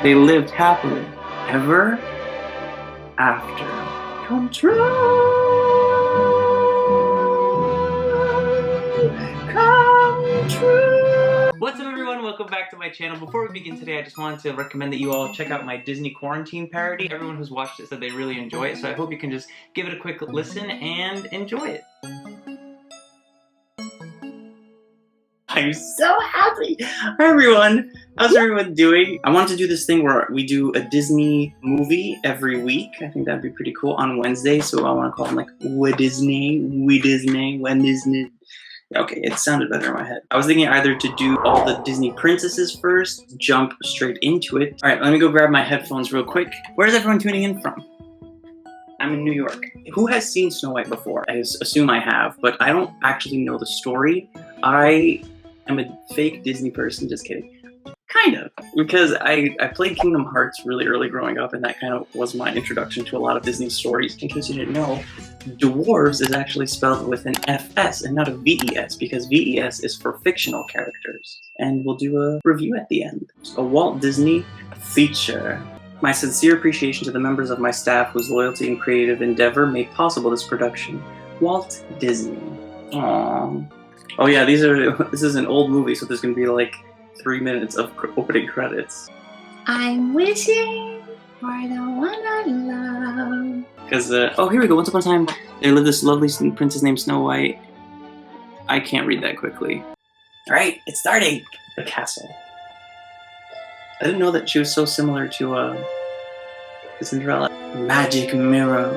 they lived happily ever after. Come true. Come true. What's up, everyone? Welcome back to my channel. Before we begin today, I just wanted to recommend that you all check out my Disney quarantine parody. Everyone who's watched it said they really enjoy it, so I hope you can just give it a quick listen and enjoy it. I'm so happy! Hi everyone! How's everyone doing? I wanted to do this thing where we do a Disney movie every week. I think that'd be pretty cool on Wednesday, so I want to call them like When Disney. Okay, it sounded better in my head. I was thinking either to do all the Disney princesses first, jump straight into it. Alright, let me go grab my headphones real quick. Where's everyone tuning in from? I'm in New York. Who has seen Snow White before? I assume I have, but I don't actually know the story. I'm a fake Disney person, just kidding. Kind of, because I played Kingdom Hearts really early growing up, and that kind of was my introduction to a lot of Disney stories. In case you didn't know, Dwarves is actually spelled with an FS and not a VES, because VES is for fictional characters. And we'll do a review at the end. A Walt Disney feature. My sincere appreciation to the members of my staff whose loyalty and creative endeavor made possible this production. Walt Disney. Aww. Oh yeah, this is an old movie, so there's gonna be like 3 minutes of opening credits. I'm wishing for the one I love. Because, oh, here we go. Once upon a time, there lived this lovely princess named Snow White. I can't read that quickly. Alright, it's starting! The castle. I didn't know that she was so similar to Cinderella. Magic mirror.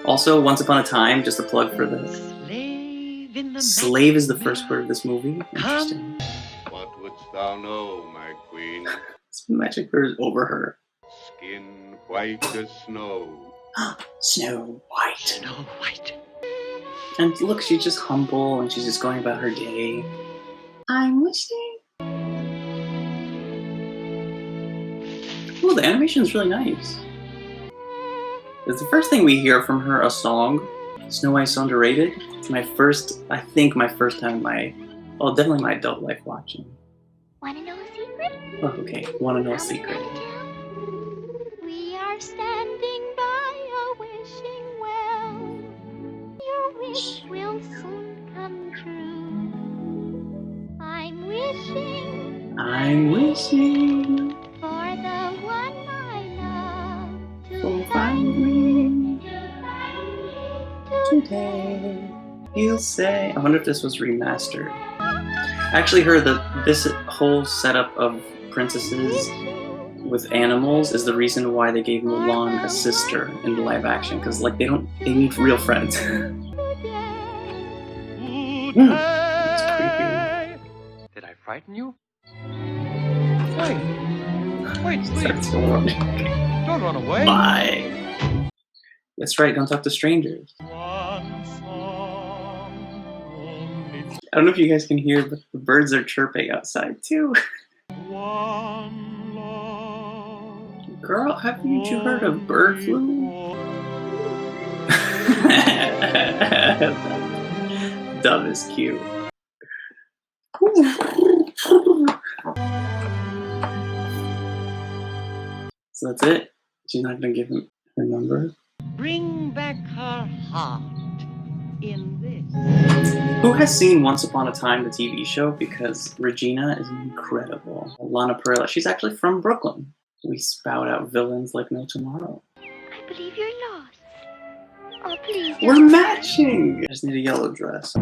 Also, Once Upon a Time, just a plug for the Slave is the first word of this movie. Interesting. What wouldst thou know, my queen? Magic bird over her. Skin white as snow. Snow White. Snow White. And look, she's just humble and she's just going about her day. I'm wishing. Oh, the animation is really nice. It's the first thing we hear from her, a song. Snow White's underrated. It's my first, I think my first time well, definitely my adult life watching. Wanna know a secret? Oh, okay. Wanna know a secret? We are standing by a wishing well. Your wish will soon come true. I'm wishing for the one I love to find me today. He'll say. I wonder if this was remastered. I actually heard that this whole setup of princesses with animals is the reason why they gave Mulan a sister in the live action, because like they need real friends. That's creepy. Did I frighten you? Wait, please. Don't run away. Bye. That's right, don't talk to strangers. I don't know if you guys can hear, but the birds are chirping outside too. Girl, haven't you heard of bird flu? Dove is cute. So that's it? She's not gonna give him her number? Bring back her heart in this. Who has seen Once Upon a Time, the TV show? Because Regina is incredible. Lana Parrilla, she's actually from Brooklyn. We spout out villains like no tomorrow. I believe you're lost. Oh, please. We're matching! I just need a yellow dress. The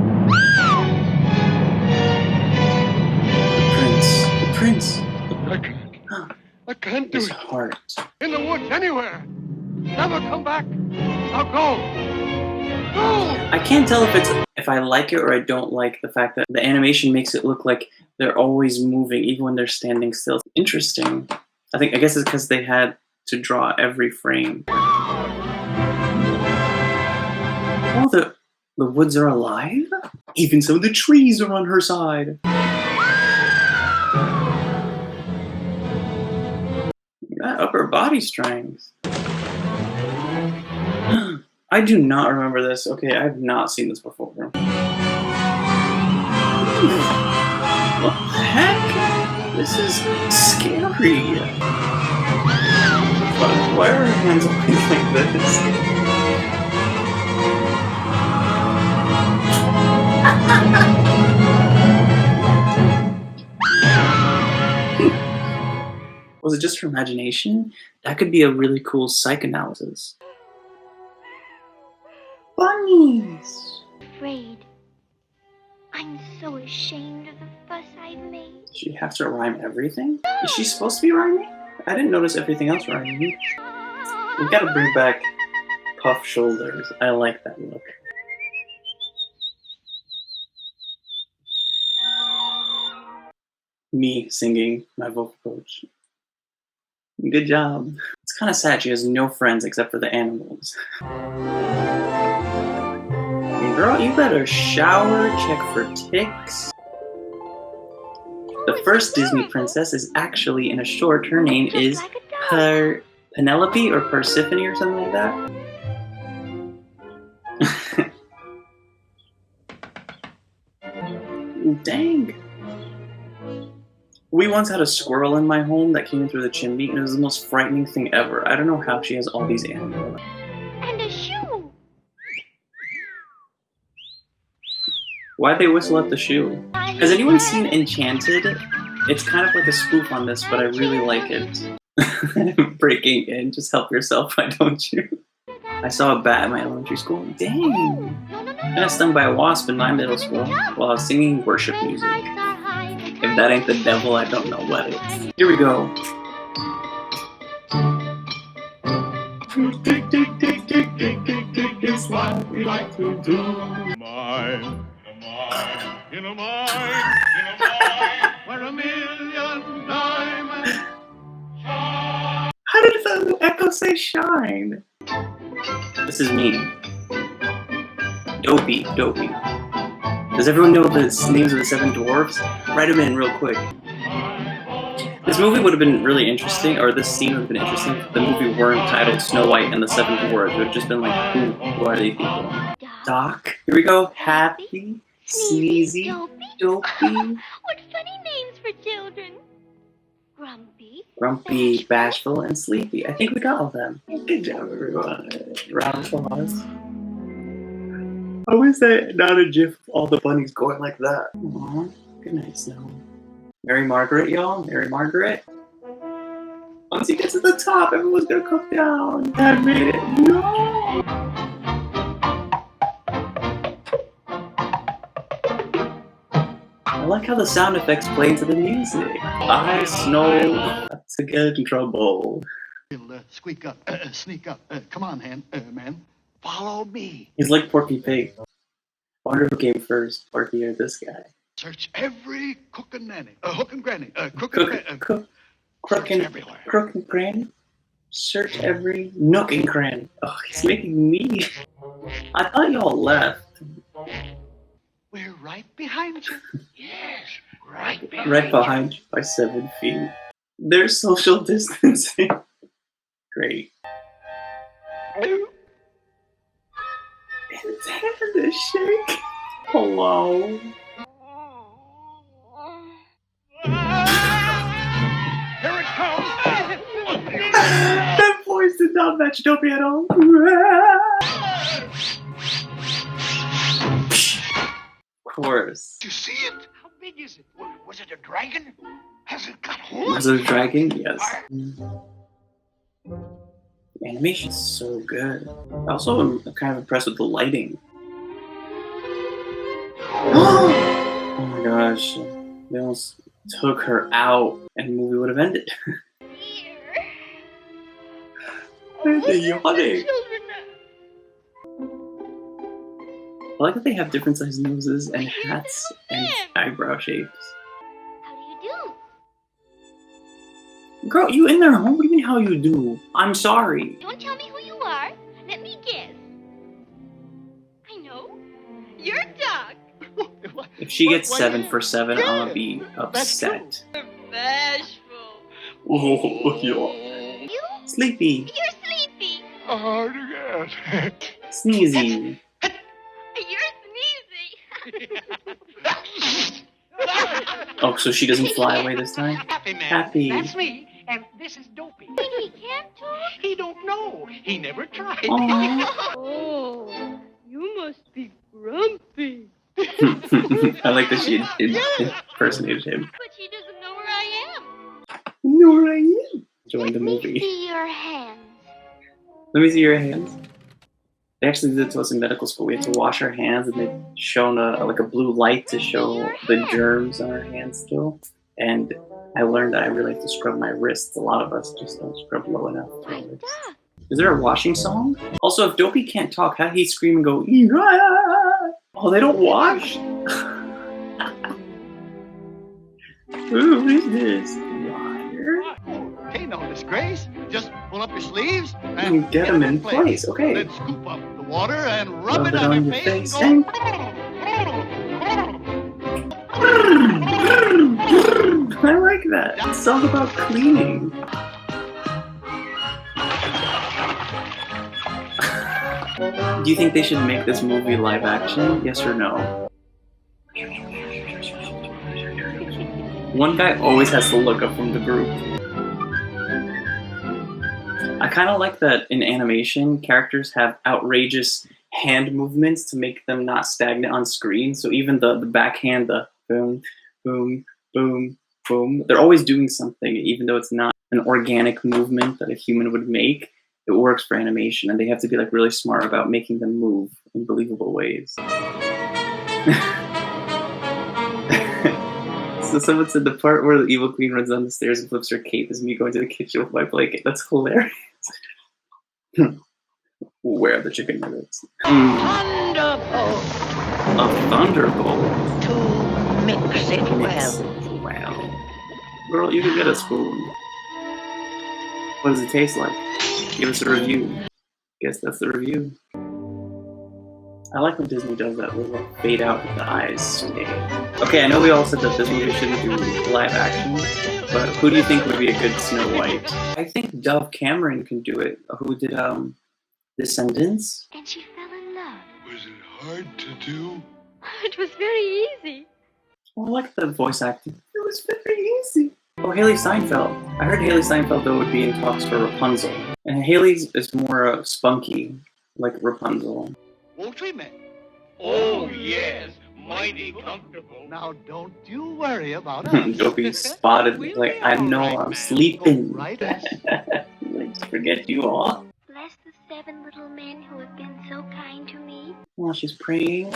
prince. I can't do His it. heart. In the woods, anywhere. Never come back. Now go. Go! I can't tell if I like it or I don't like the fact that the animation makes it look like they're always moving, even when they're standing still. Interesting. I guess it's because they had to draw every frame. Oh, the woods are alive? Even some of the trees are on her side. That upper body strength. I do not remember this. Okay, I've not seen this before. What the heck? This is scary. hands always like this? Was it just her imagination? That could be a really cool psychoanalysis. Bunnies! Afraid. I'm so ashamed of the fuss I've made. She has to rhyme everything? Is she supposed to be rhyming? I didn't notice everything else rhyming. We gotta bring back puff shoulders. I like that look. Me singing my vocal coach. Good job. It's kind of sad she has no friends except for the animals. Girl, you better shower, check for ticks. The first Disney princess is actually in a short. Her name is Penelope or Persephone or something like that. Dang. We once had a squirrel in my home that came in through the chimney, and it was the most frightening thing ever. I don't know how she has all these animals. And a shoe. Why'd they whistle at the shoe? Has anyone seen Enchanted? It's kind of like a spoof on this, but I really like it. Breaking in, just help yourself, why don't you? I saw a bat at my elementary school. Dang! I got stung by a wasp in my middle school while I was singing worship music. If that ain't the devil, I don't know what is. Here we go. Tick, tick, tick, tick, tick, tick, tick, it's what we like to do. Mine, in a mine, where a million diamonds shine. How did the echo say shine? This is me. Dopey, Dopey. Does everyone know the names of the 7 dwarfs? Write them in real quick. This movie would have been really interesting, or this scene would have been interesting if the movie weren't titled Snow White and the 7 Dwarfs. It would have just been like, who are these people? Doc. Here we go. Happy, Sneezy, Dopey. What funny names for children. Grumpy, Bashful, and Sleepy. I think we got all of them. Good job, everyone. Round of applause. How is that not a gif of all the bunnies going like that? Aww. Good night, Snow. Mary Margaret, y'all. Mary Margaret. Once he gets to the top, everyone's gonna come down. Dad made it. No! I like how the sound effects play into the music. I Snow to get in trouble. He'll squeak up, sneak up. Come on, man. Follow me. He's like Porky Pig. I wonder who came first, Porky or this guy. Search every cook and nanny, hook and granny, crook and cranny. Search every nook and cranny. Oh, he's making me. I thought y'all left. We're right behind you. Yes, right behind Right behind you by 7 feet. There's social distancing. Great. His hand is shaking. Hello. Here it comes. That voice did not match Dopey at all. Of course. Did you see it? How big is it? Was it a dragon? Has it got horns? Was it a dragon? Yes. The animation's so good. Also, I'm kind of impressed with the lighting. Oh my gosh. They almost took her out and the movie would have ended. They're yawning. I like that they have different sized noses and hats and eyebrow shapes. How do you do? Girl, you in their home? What do you mean how you do? I'm sorry. Don't tell me who you are. Let me guess. I know. You're Doc. If she gets 7 for 7, I'm gonna be upset. Bashful. Oh, yeah. You? Sleepy. You're sleepy. Hard to get. Sneezy. You're sneezy. Oh, so she doesn't fly away this time? Happy man. Happy. That's me. And this is Dopey. He can't talk? He don't know. He never tried. Aw. Oh, you must be grumpy. I like that she impersonated him. But she doesn't know where I am. No, where I am. Enjoying the Let me movie. see your hands. Let me see your hands. They actually did it to us in medical school. We had to wash our hands, and they'd shown like a blue light to show the germs on our hands still. And I learned that I really have to scrub my wrists. A lot of us just don't scrub low enough. Like that. Is there a washing song? Also, if Dopey can't talk, how did he scream and go, "Ee-ah!" Oh, they don't wash? Ooh, what is this? Water? Okay, no disgrace. Just pull up your sleeves You and get them in place, okay. Then scoop up the water and rub Rub it on your face and go. I like that. It's all about cleaning. Do you think they should make this movie live action? Yes or no? One guy always has to look up from the group. I kind of like that in animation, characters have outrageous hand movements to make them not stagnant on screen. So even the backhand, the boom, boom, boom, boom, they're always doing something, even though it's not an organic movement that a human would make. It works for animation, and they have to be like really smart about making them move in believable ways. So someone said the part where the evil queen runs down the stairs and flips her cape is me going to the kitchen with my blanket. That's hilarious. Where are the chicken nuggets? Thunderbolt A thunderbolt. to mix it Mix well. it well. Girl, you can get a spoon. What does it taste like? Give us a review. Guess that's the review. I like when Disney does that little fade out with the eyes stay. Okay, I know we all said that this movie shouldn't do live action, but who do you think would be a good Snow White? I think Dove Cameron can do it. Who did Descendants? And she fell in love. Was it hard to do? It was very easy. Oh, I like the voice acting. It was very easy. Oh, Haley Steinfeld. I heard Haley Steinfeld though would be in talks for Rapunzel, and Haley's is more spunky, like Rapunzel. Full treatment. Oh, yes. Mighty comfortable. Now, don't you worry about us. Dopey spotted me. Like, I know I'm sleeping. Right. Let's forget you all. Bless the 7 little men who have been so kind to me. While she's praying.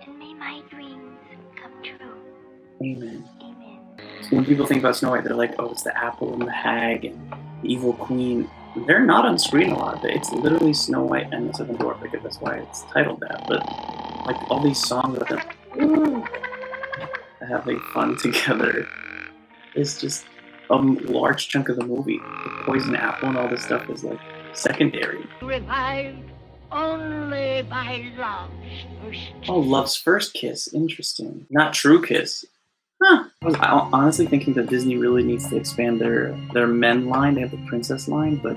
And may my dreams come true. Amen. Amen. So when people think about Snow White, they're like, oh, it's the apple and the hag and the evil queen. They're not on screen a lot. It's literally Snow White and the Seven Dwarfs. Like, that's why it's titled that. But like all these songs about them having fun together is just a large chunk of the movie. The poison apple and all this stuff is like secondary. Revived only by love's first kiss. Oh, Love's First Kiss. Interesting. Not True Kiss. Huh. I was honestly thinking that Disney really needs to expand their men line. They have the princess line, but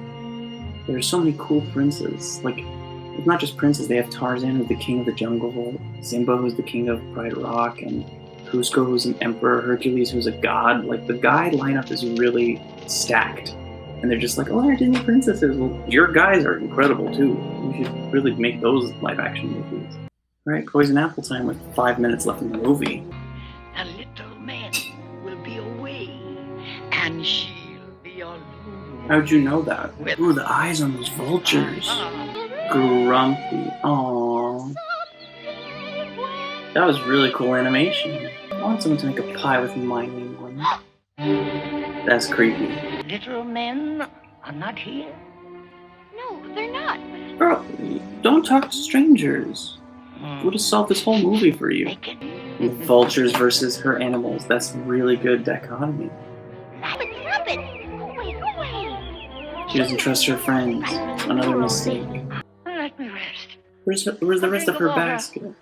there's so many cool princes. Like, it's not just princes. They have Tarzan, who's the king of the jungle, Simba, who's the king of Pride Rock, and Cusco, who's an emperor, Hercules, who's a god. Like, the guy lineup is really stacked. And they're just like, oh, they're Disney princesses. Well, your guys are incredible, too. You should really make those live-action movies. All right, Poison Apple time with 5 minutes left in the movie. The little man will be away, and she'll be alone. How'd you know that? Ooh, the eyes on those vultures. Grumpy. Aww. That was really cool animation. I want someone to make a pie with my name on it. That's creepy. Little men are not here. No, they're not. Girl, don't talk to strangers. Would have solved this whole movie for you. Make it. The vultures versus her animals. That's really good dichotomy. Stop it! Wait, away! She doesn't trust her friends. Another mistake. Let me rest. Where's the rest of her basket?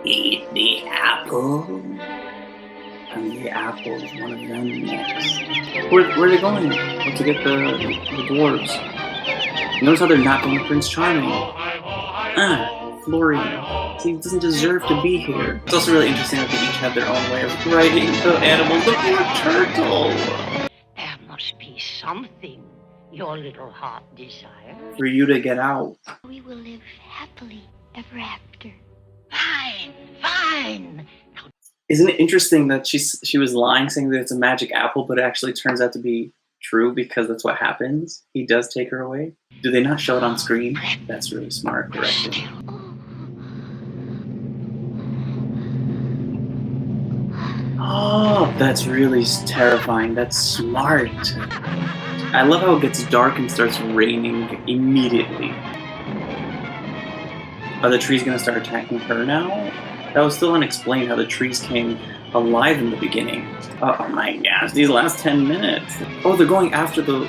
Eat the apple. And the apple is one of them next. Where are they going? To get the dwarves. Notice how they're not going to Prince Charming. Florian. So he doesn't deserve to be here. It's also really interesting that they each have their own way of writing the animals. Look, more turtle. There something your little heart desires. For you to get out. We will live happily ever after. Fine, fine. Isn't it interesting that she was lying saying that it's a magic apple, but it actually turns out to be true because that's what happens? He does take her away. Do they not show it on screen? That's really smart directing. Oh, that's really terrifying. That's smart. I love how it gets dark and starts raining immediately. Are the trees gonna start attacking her now? That was still unexplained how the trees came alive in the beginning. Oh my gosh, these last 10 minutes. Oh, they're going after the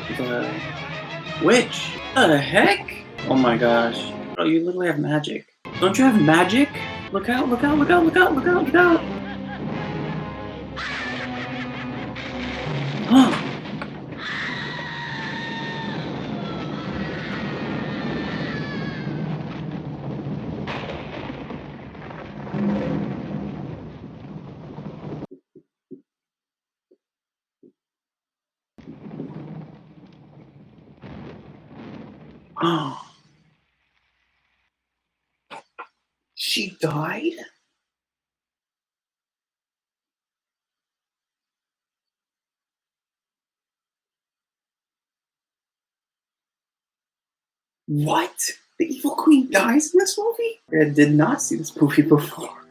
witch. What the heck? Oh my gosh. Oh, you literally have magic. Don't you have magic? Look out, look out, look out, look out, look out, look out. Oh. Oh. She died? What? The evil queen dies in this movie? I did not see this movie before.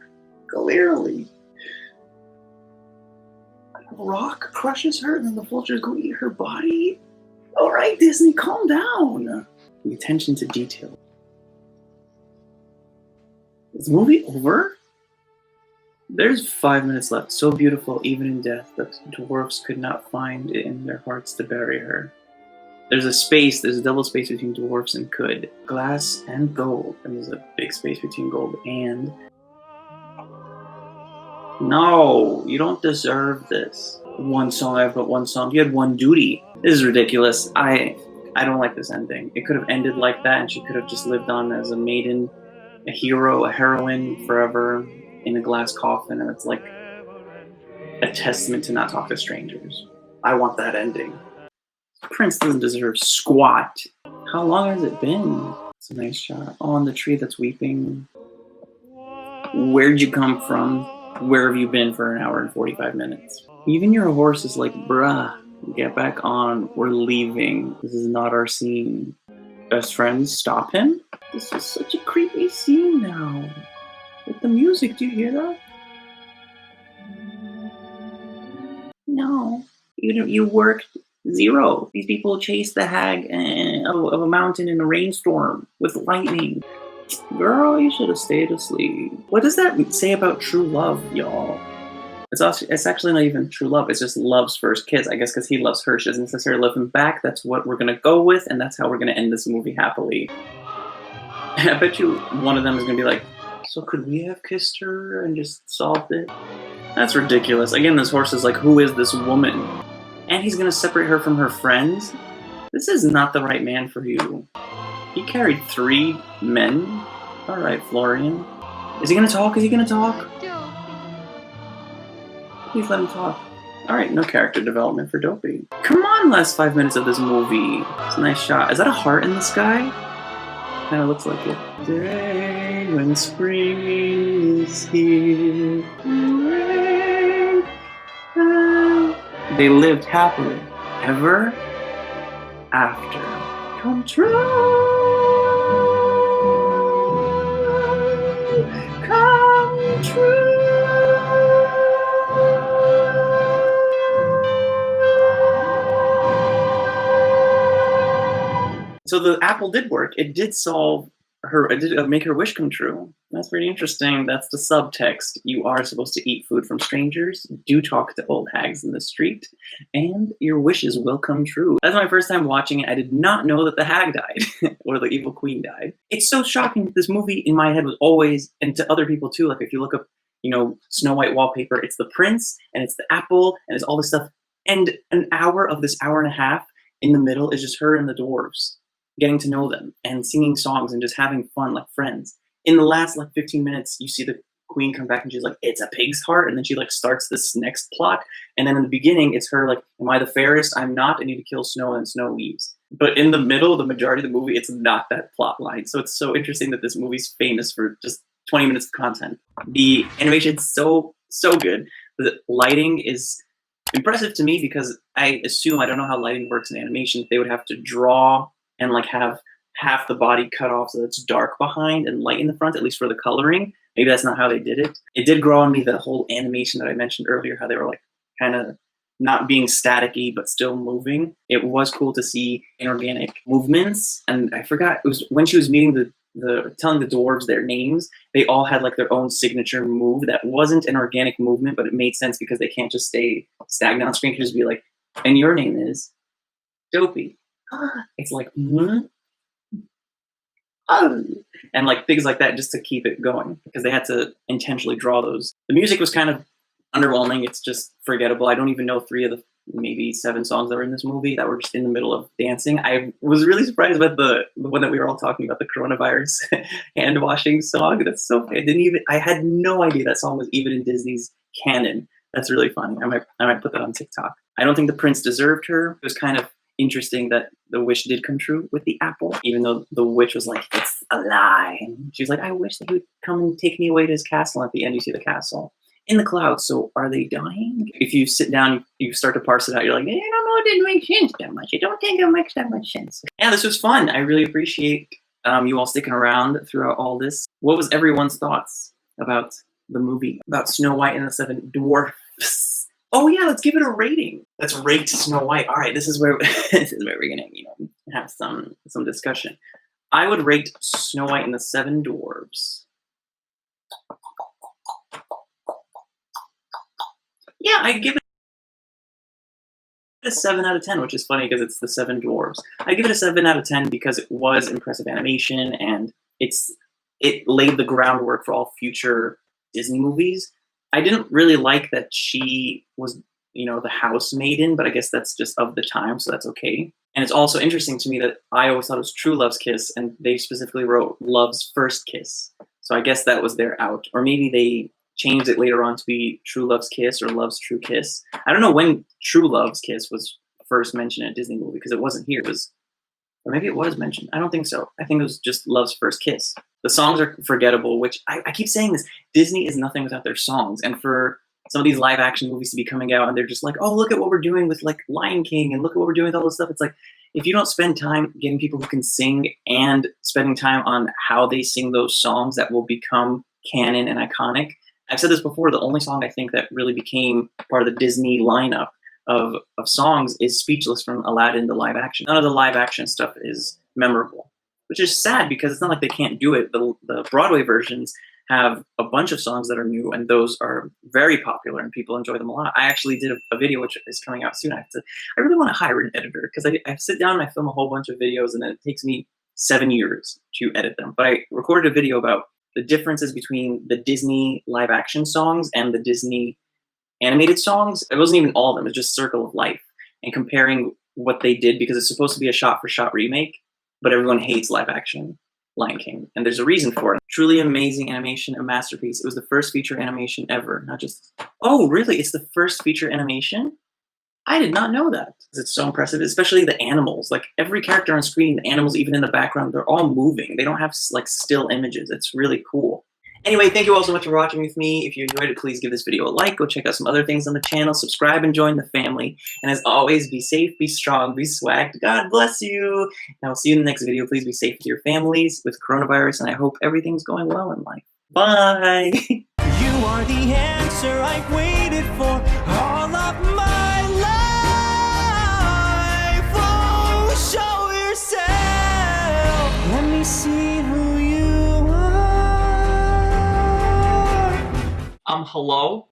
Clearly. A rock crushes her and then the vultures go eat her body? Alright, Disney, calm down. The attention to detail. Is the movie over? There's 5 minutes left. So beautiful, even in death, that dwarfs could not find it in their hearts to bury her. There's a double space between dwarfs and could. Glass and gold. And there's a big space between gold and... No, you don't deserve this. One song, I've got one song. You had one duty. This is ridiculous. I don't like this ending. It could have ended like that and she could have just lived on as a maiden, a hero, a heroine forever in a glass coffin, and it's like a testament to not talk to strangers. I want that ending. Prince doesn't deserve squat. How long has it been? It's a nice shot. Oh, on the tree that's weeping. Where'd you come from? Where have you been for an hour and 45 minutes? Even your horse is like, bruh, get back on. We're leaving. This is not our scene. Best friends, stop him? This is such a creepy scene now. With the music, do you hear that? No. You worked zero. These people chased the hag of a mountain in a rainstorm with lightning. Girl, you should have stayed asleep. What does that say about true love, y'all? It's actually not even true love. It's just love's first kiss. I guess because he loves her. She doesn't necessarily love him back. That's what we're going to go with, and that's how we're going to end this movie happily. I bet you one of them is going to be like, so could we have kissed her and just solved it? That's ridiculous. Again, this horse is like, who is this woman? And he's going to separate her from her friends? This is not the right man for you. He carried 3 men. All right, Florian. Is he going to talk? Is he going to talk? Please let him talk. All right, no character development for Dopey. Come on, last 5 minutes of this movie. It's a nice shot. Is that a heart in the sky? Kind of looks like it. Day when spring is here. They lived happily ever after. Come true. Come true. So the apple did work. It did solve her, it did make her wish come true. That's pretty interesting. That's the subtext. You are supposed to eat food from strangers, do talk to old hags in the street, and your wishes will come true. That's my first time watching it. I did not know that the hag died, or the evil queen died. It's so shocking that this movie in my head was always, and to other people too, like if you look up, Snow White wallpaper, it's the prince, and it's the apple, and it's all this stuff. And an hour of this hour and a half in the middle is just her and the dwarves, getting to know them and singing songs and just having fun like friends. In the last 15 minutes, you see the queen come back and she's like, it's a pig's heart, and then she like starts this next plot, and then in the beginning it's her like, am I the fairest? I'm not. I need to kill Snow, and Snow leaves. But in the middle, the majority of the movie, it's not that plot line. So it's so interesting that this movie's famous for just 20 minutes of content. The animation's so good. The lighting is impressive to me because I assume, I don't know how lighting works in animation, they would have to draw and like have half the body cut off so it's dark behind and light in the front, at least for the coloring. Maybe that's not how they did it. It did grow on me, the whole animation that I mentioned earlier, how they were like kind of not being staticky but still moving. It was cool to see inorganic movements, and I forgot, it was when she was meeting telling the dwarves their names, they all had like their own signature move that wasn't an organic movement, but it made sense because they can't just stay stagnant on screen. It could just be like, and your name is Dopey. It's like, and like things like that just to keep it going because they had to intentionally draw those. The music was kind of underwhelming. It's just forgettable. I don't even know 3 of the maybe 7 songs that were in this movie that were just in the middle of dancing. I was really surprised about the one that we were all talking about, the coronavirus hand washing song. That's so funny. I had no idea that song was even in Disney's canon. That's really funny. I might put that on TikTok. I don't think the prince deserved her. It was kind of interesting that the wish did come true with the apple, even though the witch was like, it's a lie. And she was like, I wish that he would come and take me away to his castle. And at the end, you see the castle in the clouds. So are they dying? If you sit down, you start to parse it out. You're like, I don't know, it didn't make sense that much. I don't think it makes that much sense. Yeah, this was fun. I really appreciate you all sticking around throughout all this. What was everyone's thoughts about the movie, about Snow White and the 7 Dwarfs? Oh yeah, let's give it a rating. Let's rate Snow White. All right, this is where we're gonna have some discussion. I would rate Snow White and the 7 Dwarfs. Yeah, I give it a 7 out of 10, which is funny because it's the 7 Dwarves. I give it a 7 out of 10 because it was impressive animation and it laid the groundwork for all future Disney movies. I didn't really like that she was, the house maiden, but I guess that's just of the time, so that's okay. And it's also interesting to me that I always thought it was True Love's Kiss, and they specifically wrote Love's First Kiss. So I guess that was their out. Or maybe they changed it later on to be True Love's Kiss or Love's True Kiss. I don't know when True Love's Kiss was first mentioned in a Disney movie because it wasn't here. Or maybe it was mentioned. I don't think so. I think it was just Love's First Kiss. The songs are forgettable, which I keep saying this. Disney is nothing without their songs. And for some of these live action movies to be coming out and they're just like, oh, look at what we're doing with like Lion King and look at what we're doing with all this stuff. It's like, if you don't spend time getting people who can sing and spending time on how they sing those songs that will become canon and iconic. I've said this before, the only song I think that really became part of the Disney lineup of songs is Speechless from Aladdin, the live action. None of the live action stuff is memorable, which is sad because it's not like they can't do it. The Broadway versions have a bunch of songs that are new, and those are very popular, and people enjoy them a lot. I actually did a video, which is coming out soon. I really want to hire an editor, because I sit down and I film a whole bunch of videos, and it takes me 7 years to edit them. But I recorded a video about the differences between the Disney live-action songs and the Disney animated songs. It wasn't even all of them. It was just Circle of Life, and comparing what they did, because it's supposed to be a shot-for-shot remake, but everyone hates live-action Lion King, and there's a reason for it. Truly amazing animation, a masterpiece. It was the first feature animation ever, not just... Oh, really? It's the first feature animation? I did not know that. It's so impressive, especially the animals. Like, every character on screen, the animals even in the background, they're all moving. They don't have, like, still images. It's really cool. Anyway, thank you all so much for watching with me. If you enjoyed it, please give this video a like. Go check out some other things on the channel. Subscribe and join the family. And as always, be safe, be strong, be swagged. God bless you. And I'll see you in the next video. Please be safe with your families with coronavirus, and I hope everything's going well in life. Bye. You are the answer I've waited for all of my life. Oh, show yourself. Let me see who you are. Hello?